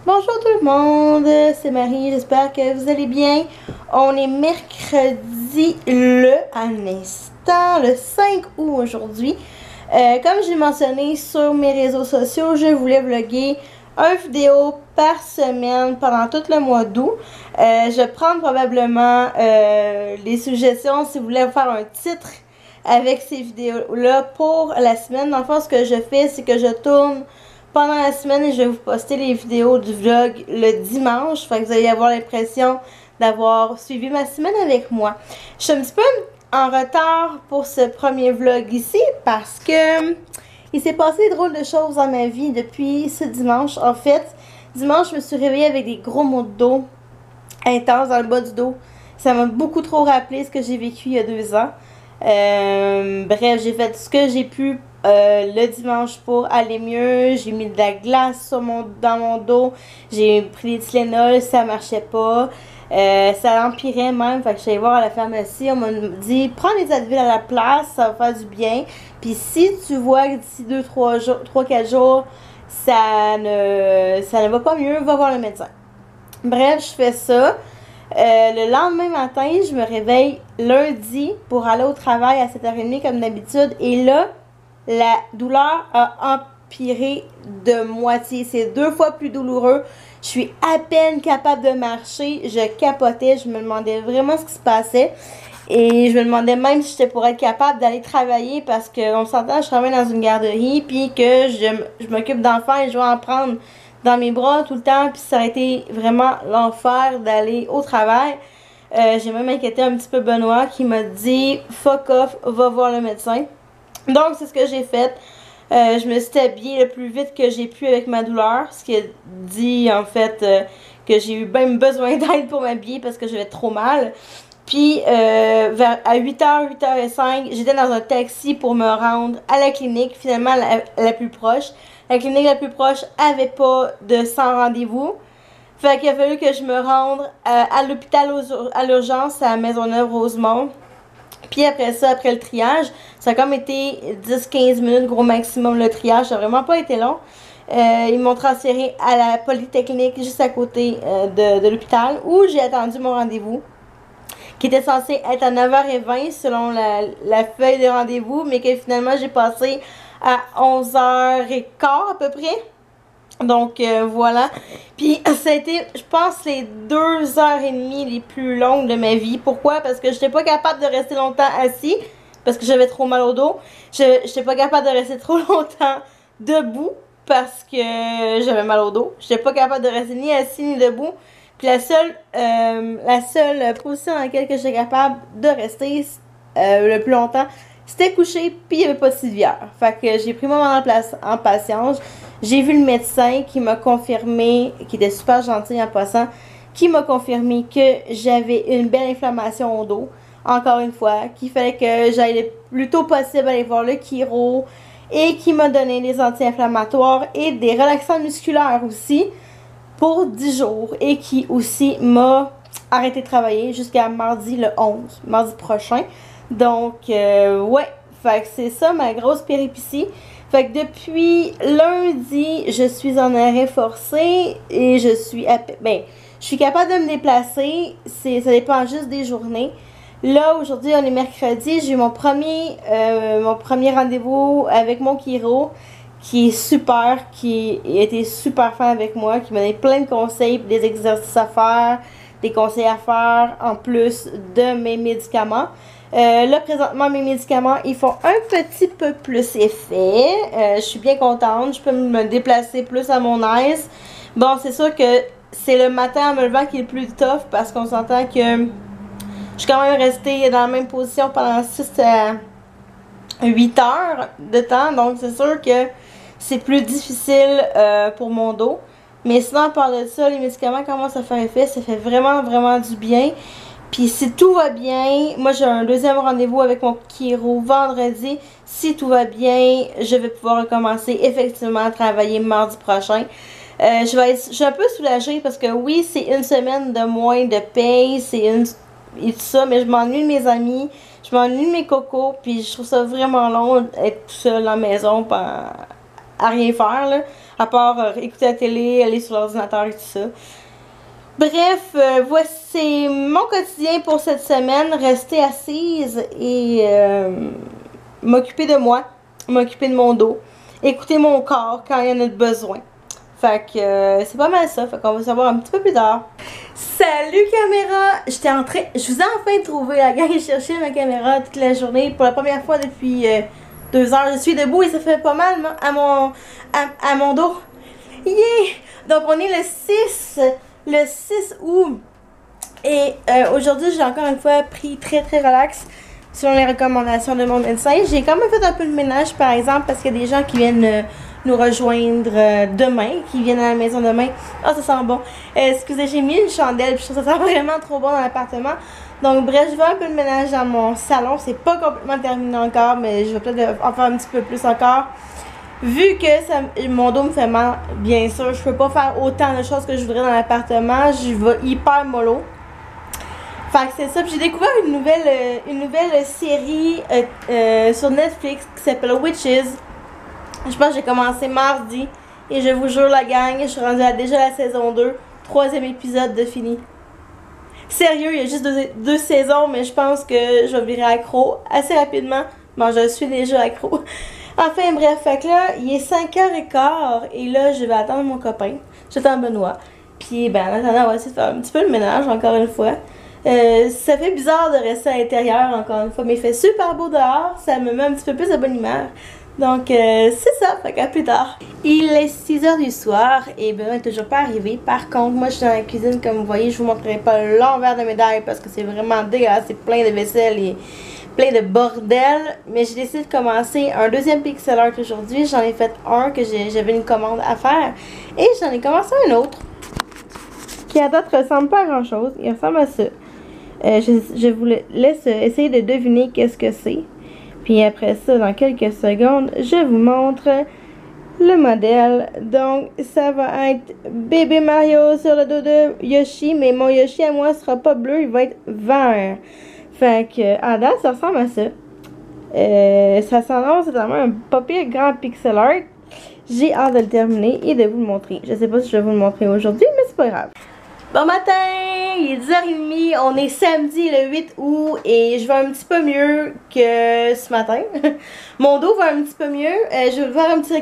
Bonjour tout le monde, c'est Marie, j'espère que vous allez bien. On est mercredi à l'instant, le 5 août aujourd'hui. Comme j'ai mentionné sur mes réseaux sociaux, je voulais vlogger une vidéo par semaine pendant tout le mois d'août. Je vais prendre probablement les suggestions si vous voulez faire un titre avec ces vidéos-là pour la semaine. Dans le fond, ce que je fais, c'est que je tourne pendant la semaine et je vais vous poster les vidéos du vlog le dimanche. Fait que vous allez avoir l'impression d'avoir suivi ma semaine avec moi. Je suis un petit peu en retard pour ce premier vlog ici parce que il s'est passé des drôles de choses dans ma vie depuis ce dimanche. En fait, dimanche, je me suis réveillée avec des gros maux de dos intenses dans le bas du dos. Ça m'a beaucoup trop rappelé ce que j'ai vécu il y a 2 ans. Bref, j'ai fait ce que j'ai pu le dimanche pour aller mieux. J'ai mis de la glace dans mon dos. J'ai pris des Tylenol, ça marchait pas. Ça empirait même. Fait que je suis allée voir à la pharmacie. On m'a dit prends les Advil à la place, ça va faire du bien. Puis si tu vois que d'ici 3-4 jours, ça ne va pas mieux, va voir le médecin. Bref, je fais ça. Le lendemain matin, je me réveille lundi pour aller au travail à 7h30 comme d'habitude. Et là, la douleur a empiré de moitié. C'est 2 fois plus douloureux. Je suis à peine capable de marcher. Je capotais. Je me demandais vraiment ce qui se passait. Et je me demandais même si j'étais pour être capable d'aller travailler parce qu'on s'entend, je travaille dans une garderie puis que je m'occupe d'enfants et je dois en prendre dans mes bras tout le temps, puis ça a été vraiment l'enfer d'aller au travail. J'ai même inquiété un petit peu Benoît qui m'a dit « Fuck off, va voir le médecin ». Donc, c'est ce que j'ai fait. Je me suis habillée le plus vite que j'ai pu avec ma douleur, ce qui dit en fait que j'ai eu même besoin d'aide pour m'habiller parce que j'avais trop mal. Puis, à 8h, 8h05, j'étais dans un taxi pour me rendre à la clinique, finalement la plus proche. La clinique la plus proche avait pas de sans rendez-vous. Fait qu'il a fallu que je me rende à l'hôpital à l'urgence à Maisonneuve-Rosemont. Puis après ça, après le triage, ça a comme été 10-15 minutes gros maximum le triage. Ça n'a vraiment pas été long. Ils m'ont transféré à la Polytechnique juste à côté de l'hôpital où j'ai attendu mon rendez-vous, qui était censé être à 9h20 selon la feuille de rendez-vous, mais que finalement j'ai passé à 11h15 à peu près. Donc voilà. Puis ça a été, je pense, les 2h30 les plus longues de ma vie. Pourquoi? Parce que je n'étais pas capable de rester longtemps assis, parce que j'avais trop mal au dos. Je n'étais pas capable de rester trop longtemps debout, parce que j'avais mal au dos. Je n'étais pas capable de rester ni assis ni debout. Puis la seule position dans laquelle j'étais capable de rester le plus longtemps, c'était couché, puis il n'y avait pas de civière. Fait que j'ai pris mon moment en patience. J'ai vu le médecin qui m'a confirmé, qui était super gentil en passant, qui m'a confirmé que j'avais une belle inflammation au dos. Encore une fois, qu'il fallait que j'aille le plus tôt possible aller voir le chiro et qui m'a donné des anti-inflammatoires et des relaxants musculaires aussi pour 10 jours et qui aussi m'a arrêté de travailler jusqu'à mardi le 11, mardi prochain. Donc, ouais, fait que c'est ça ma grosse péripétie. Fait que depuis lundi, je suis en arrêt forcé et je suis je suis capable de me déplacer. Ça dépend juste des journées. Là, aujourd'hui, on est mercredi. J'ai eu mon premier rendez-vous avec mon chiro qui est super, qui a été super fin avec moi, qui m'a donné plein de conseils, des exercices à faire, des conseils à faire en plus de mes médicaments. Là, présentement, mes médicaments, ils font un petit peu plus effet. Je suis bien contente. Je peux me déplacer plus à mon aise. Bon, c'est sûr que c'est le matin en me levant qui est le plus tough parce qu'on s'entend que je suis quand même restée dans la même position pendant 6 à 8 heures de temps. Donc, c'est sûr que c'est plus difficile pour mon dos. Mais sinon, à part de ça, les médicaments commencent à faire effet. Ça fait vraiment, vraiment du bien. Puis si tout va bien, moi j'ai un deuxième rendez-vous avec mon chiro vendredi. Si tout va bien, je vais pouvoir recommencer effectivement à travailler mardi prochain. Je suis un peu soulagée parce que oui, c'est une semaine de moins de paye, et tout ça, mais je m'ennuie de mes amis, je m'ennuie de mes cocos, puis je trouve ça vraiment long d'être tout seul à la maison à rien faire, là. À part écouter la télé, aller sur l'ordinateur et tout ça. Bref, voici mon quotidien pour cette semaine. Rester assise et m'occuper de moi, m'occuper de mon dos, écouter mon corps quand il y en a besoin. Fait que c'est pas mal ça, fait qu'on va savoir un petit peu plus tard. Salut caméra! Je vous ai enfin trouvé, la gang, j'ai cherché ma caméra toute la journée pour la première fois depuis 2 heures. Je suis debout et ça fait pas mal à mon dos. Yeah! Donc on est le 6 août et aujourd'hui j'ai encore une fois pris très relax selon les recommandations de mon médecin. J'ai quand même fait un peu de ménage par exemple parce qu'il y a des gens qui viennent nous rejoindre demain, qui viennent à la maison demain. Ah, ça sent bon. Excusez, j'ai mis une chandelle, puis je trouve ça sent vraiment trop bon dans l'appartement. Donc bref, je vais un peu de ménage dans mon salon. C'est pas complètement terminé encore, mais je vais peut-être en faire un petit peu plus encore. Vu que mon dos me fait mal, bien sûr, je peux pas faire autant de choses que je voudrais dans l'appartement. Je vais hyper mollo. Fait que c'est ça. Puis j'ai découvert une nouvelle série sur Netflix qui s'appelle Witches. Je pense que j'ai commencé mardi. Et je vous jure, la gang, je suis rendue à déjà la saison 2. 3e épisode de fini. Sérieux, il y a juste deux saisons, mais je pense que je vais virer accro assez rapidement. Bon, je suis déjà accro. Enfin, bref, fait que là, il est 5h15 et là, je vais attendre mon copain. J'attends Benoît. Puis, ben, en attendant, on va essayer de faire un petit peu le ménage, encore une fois. Ça fait bizarre de rester à l'intérieur, encore une fois, mais il fait super beau dehors. Ça me met un petit peu plus de bonne humeur. Donc, c'est ça, fait qu'à plus tard. Il est 6h du soir et Benoît n'est toujours pas arrivé. Par contre, moi, je suis dans la cuisine, comme vous voyez, je vous montrerai pas l'envers de médaille parce que c'est vraiment dégueulasse. C'est plein de vaisselle et plein de bordel. Mais j'ai décidé de commencer un 2e pixel art aujourd'hui. J'en ai fait un que j'avais une commande à faire. Et j'en ai commencé un autre qui à date ressemble pas à grand chose. Il ressemble à ça. Je vous laisse essayer de deviner qu'est-ce que c'est. Puis après ça, dans quelques secondes, je vous montre le modèle. Donc, ça va être bébé Mario sur le dos de Yoshi. Mais mon Yoshi à moi sera pas bleu, il va être vert. Fait que, à date, ça ressemble à ça. Ça s'annonce vraiment un pas pire grand pixel art. J'ai hâte de le terminer et de vous le montrer. Je sais pas si je vais vous le montrer aujourd'hui, mais c'est pas grave. Bon matin, il est 10h30, on est samedi le 8 août et je vais un petit peu mieux que ce matin. Mon dos va un petit peu mieux. Je vais faire un petit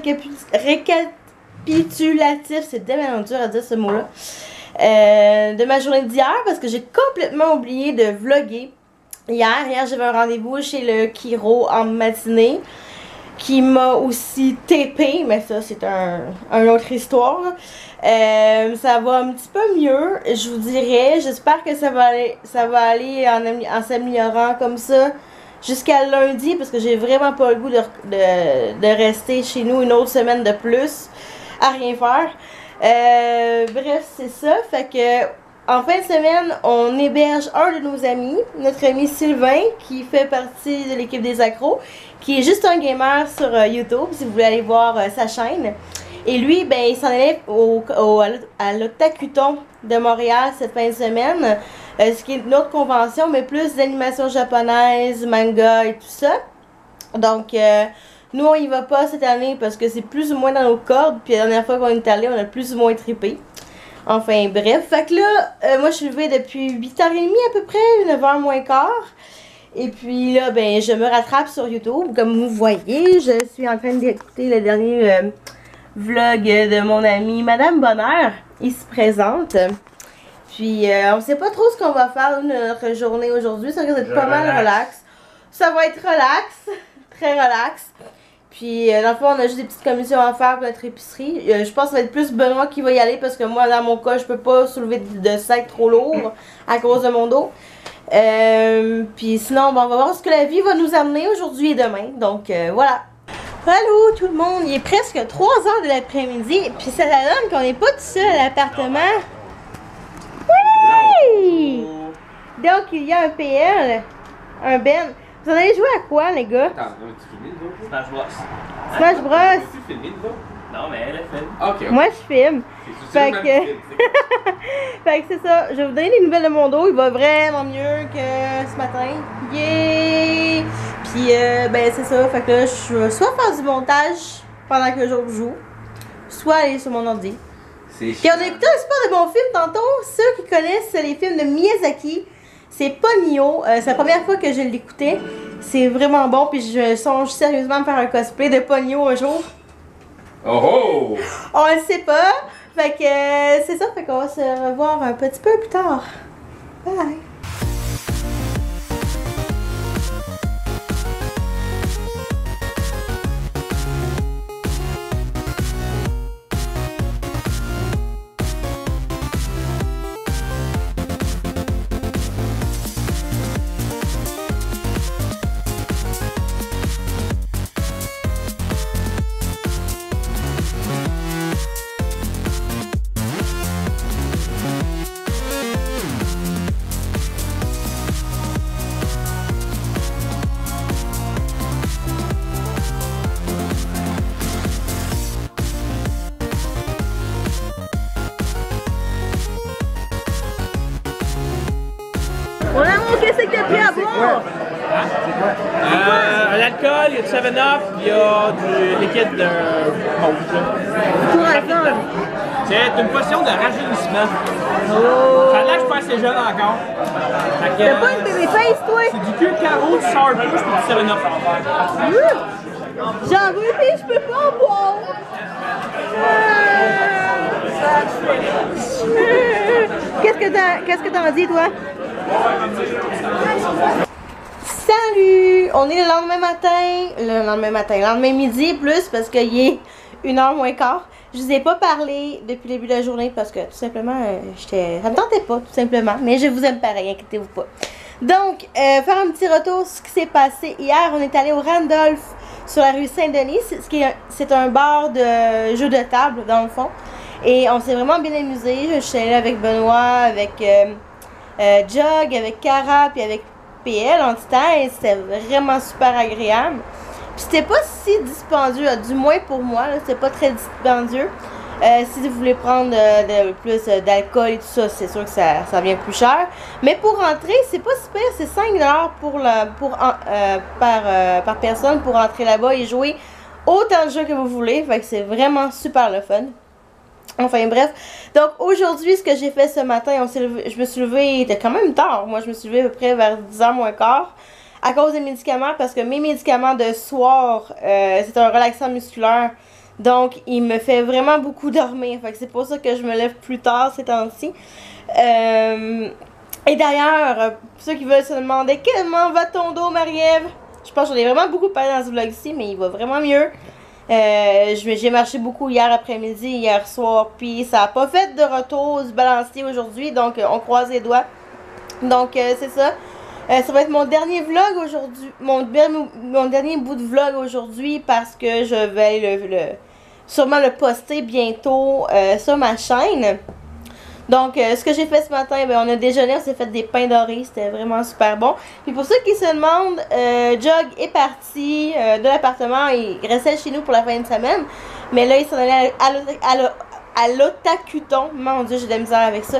récapitulatif, c'est tellement dur à dire ce mot-là, de ma journée d'hier parce que j'ai complètement oublié de vlogger. Hier j'avais un rendez-vous chez le chiro en matinée qui m'a aussi tapé, mais ça c'est une autre histoire. Ça va un petit peu mieux, je vous dirais. J'espère que ça va aller en s'améliorant comme ça jusqu'à lundi parce que j'ai vraiment pas le goût de rester chez nous une autre semaine de plus à rien faire. Bref, c'est ça. Fait que en fin de semaine, on héberge un de nos amis, notre ami Sylvain, qui fait partie de l'équipe des accros, qui est juste un gamer sur YouTube, si vous voulez aller voir sa chaîne. Et lui, ben, il s'en allait à l'Otakuton de Montréal cette fin de semaine, ce qui est une autre convention, mais plus d'animation japonaise, manga et tout ça. Donc, nous, on y va pas cette année parce que c'est plus ou moins dans nos cordes, puis la dernière fois qu'on est allé, on a plus ou moins trippé. Enfin, bref. Fait que là, moi, je suis levée depuis 8h30 à peu près, 9h moins quart. Et puis là, ben, je me rattrape sur YouTube. Comme vous voyez, je suis en train d'écouter le dernier vlog de mon amie Madame Bonheur. Ici présente. Puis, on sait pas trop ce qu'on va faire de notre journée aujourd'hui. Ça risque d'être pas mal relax. Ça va être relax. Très relax. Puis, dans le fond, on a juste des petites commissions à faire pour notre épicerie. Je pense que ça va être plus Benoît qui va y aller parce que moi, dans mon cas, je peux pas soulever de sac trop lourd à cause de mon dos. Puis sinon, bon, on va voir ce que la vie va nous amener aujourd'hui et demain. Donc, voilà. Allô tout le monde, il est presque 3h de l'après-midi. Puis ça donne qu'on n'est pas tout seul à l'appartement. Oui! Donc, il y a un PL, un Ben. Vous en allez jouer à quoi, les gars? Attends, tu filmes nous autres? Smash Bros. Smash Bros. Tu filmes nous autres? Non, mais elle filme. Ok. Moi, je filme. Fait que... fait que c'est ça. Je vais vous donner des nouvelles de mon dos. Il va vraiment mieux que ce matin. Yeah! Puis, ben, c'est ça. Fait que là, je vais soit faire du montage pendant que je joue, soit aller sur mon ordi. C'est Puis on a écouté un super de bon film tantôt. Ceux qui connaissent les films de Miyazaki, c'est Ponyo. C'est la première fois que je l'écoutais. C'est vraiment bon. Puis je songe sérieusement à faire un cosplay de Ponyo un jour. Oh oh! On le sait pas. Fait que c'est ça. Fait qu'on va se revoir un petit peu plus tard. Bye! Mon amour, qu'est-ce que t'as pris à boire? L'alcool, il y a du 7-Up, il y a du liquide de mauve. Pour alcool. C'est une potion de rajeunissement. Oh! Ça a l'air que je suis pas assez jeune encore. T'as pas une baby face, toi? C'est du cul carreau, du sour push et du 7-Up. J'en veux, mais je peux pas en boire. Qu'est-ce que t'en dis, toi? Salut! On est le lendemain midi plus parce qu'il est 1h moins quart. Je vous ai pas parlé depuis le début de la journée parce que tout simplement, ça me tentait pas, tout simplement. Mais je vous aime pareil, inquiétez-vous pas. Donc, faire un petit retour sur ce qui s'est passé. Hier, on est allé au Randolph sur la rue Saint-Denis. C'est un bar de jeux de table, dans le fond. Et on s'est vraiment bien amusé. Je suis allée avec Benoît, avec Jog, avec Cara, puis avec PL en titan. Et c'était vraiment super agréable. Puis c'était pas si dispendieux, du moins pour moi. C'était pas très dispendieux. Si vous voulez prendre plus d'alcool et tout ça, c'est sûr que ça vient plus cher. Mais pour rentrer, c'est pas super, c'est 5$ par personne pour rentrer là-bas et jouer autant de jeux que vous voulez. Fait que c'est vraiment super le fun. Enfin bref, donc aujourd'hui ce que j'ai fait ce matin, je me suis levée, il était quand même tard. Moi je me suis levée à peu près vers 10h moins quart à cause des médicaments parce que mes médicaments de soir, c'est un relaxant musculaire. Donc, il me fait vraiment beaucoup dormir. Fait que c'est pour ça que je me lève plus tard ces temps-ci. Et d'ailleurs, pour ceux qui veulent se demander comment va ton dos, Marie-Ève? Je pense que j'en ai vraiment beaucoup parlé dans ce vlog-ci, mais il va vraiment mieux. J'ai marché beaucoup hier après-midi, hier soir, puis ça n'a pas fait de retour du balancier aujourd'hui. Donc, on croise les doigts. Donc, c'est ça. Ça va être mon dernier vlog aujourd'hui, mon dernier bout de vlog aujourd'hui parce que je vais sûrement le poster bientôt sur ma chaîne. Donc, ce que j'ai fait ce matin, on a déjeuné, on s'est fait des pains dorés, c'était vraiment super bon. Puis pour ceux qui se demandent, Jog est parti de l'appartement, il restait chez nous pour la fin de semaine. Mais là, il s'en allait à l'Otakuton, mon Dieu, j'ai de la misère avec ça.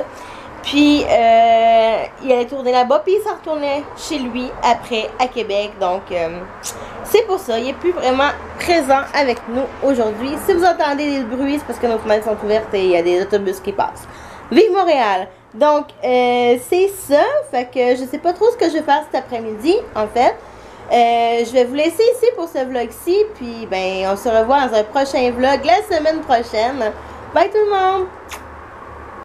Puis, il allait tourner là-bas, puis il s'en retournait chez lui après à Québec. Donc, c'est pour ça. Il n'est plus vraiment présent avec nous aujourd'hui. Si vous entendez des bruits, c'est parce que nos fenêtres sont ouvertes et il y a des autobus qui passent. Vive Montréal! Donc, c'est ça. Fait que je sais pas trop ce que je vais faire cet après-midi, en fait. Je vais vous laisser ici pour ce vlog-ci. Puis, on se revoit dans un prochain vlog la semaine prochaine. Bye tout le monde!